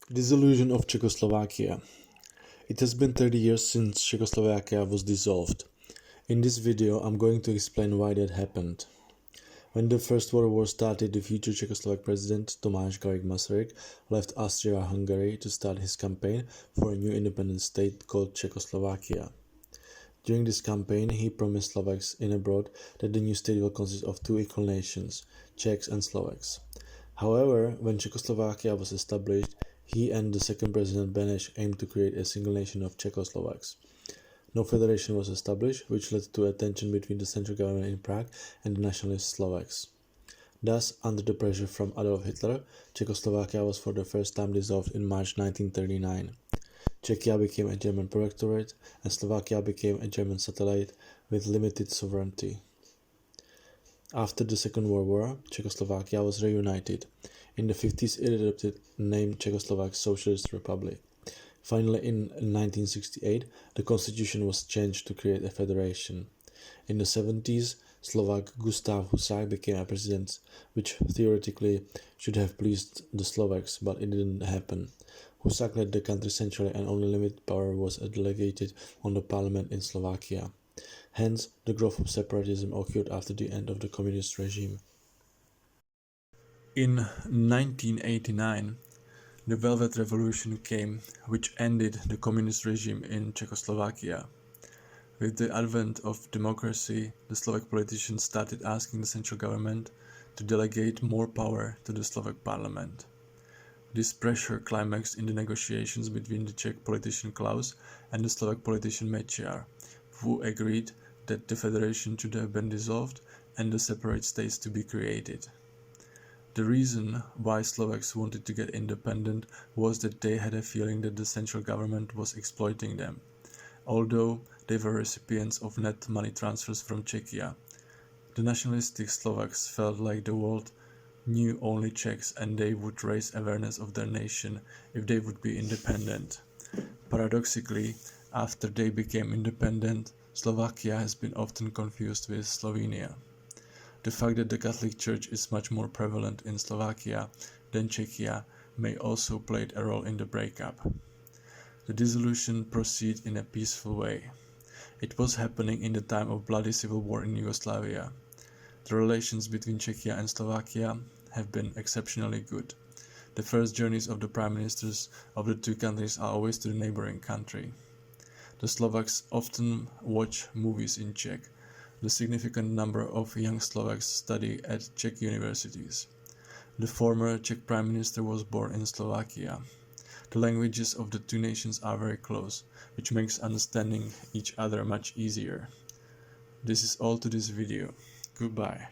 Dissolution of Czechoslovakia. It has been 30 years since Czechoslovakia was dissolved. In this video, I'm going to explain why that happened. When the First World War started, the future Czechoslovak president Tomáš Garrigue Masaryk left Austria-Hungary to start his campaign for a new independent state called Czechoslovakia. During this campaign, he promised Slovaks in abroad that the new state will consist of two equal nations, Czechs and Slovaks. However, when Czechoslovakia was established, he and the second president Beneš aimed to create a single nation of Czechoslovaks. No federation was established, which led to a tension between the central government in Prague and the nationalist Slovaks. Thus, under the pressure from Adolf Hitler, Czechoslovakia was for the first time dissolved in March 1939. Czechia became a German protectorate, and Slovakia became a German satellite with limited sovereignty. After the Second World War, Czechoslovakia was reunited. In the 50s, it adopted the name Czechoslovak Socialist Republic. Finally, in 1968, the constitution was changed to create a federation. In the 70s, Slovak Gustav Husák became a president, which theoretically should have pleased the Slovaks, but it didn't happen. Husák led the country centrally, and only limited power was delegated on the parliament in Slovakia. Hence, the growth of separatism occurred after the end of the communist regime. In 1989, the Velvet Revolution came, which ended the communist regime in Czechoslovakia. With the advent of democracy, the Slovak politicians started asking the central government to delegate more power to the Slovak parliament. This pressure climaxed in the negotiations between the Czech politician Klaus and the Slovak politician Mečiar, who agreed that the federation should have been dissolved and the separate states to be created. The reason why Slovaks wanted to get independent was that they had a feeling that the central government was exploiting them. Although they were recipients of net money transfers from Czechia, the nationalistic Slovaks felt like the world knew only Czechs and they would raise awareness of their nation if they would be independent. Paradoxically, after they became independent, Slovakia has been often confused with Slovenia. The fact that the Catholic Church is much more prevalent in Slovakia than Czechia may also play a role in the breakup. The dissolution proceeded in a peaceful way. It was happening in the time of bloody civil war in Yugoslavia. The relations between Czechia and Slovakia have been exceptionally good. The first journeys of the prime ministers of the two countries are always to the neighboring country. The Slovaks often watch movies in Czech. The significant number of young Slovaks study at Czech universities. The former Czech Prime Minister was born in Slovakia. The languages of the two nations are very close, which makes understanding each other much easier. This is all to this video. Goodbye.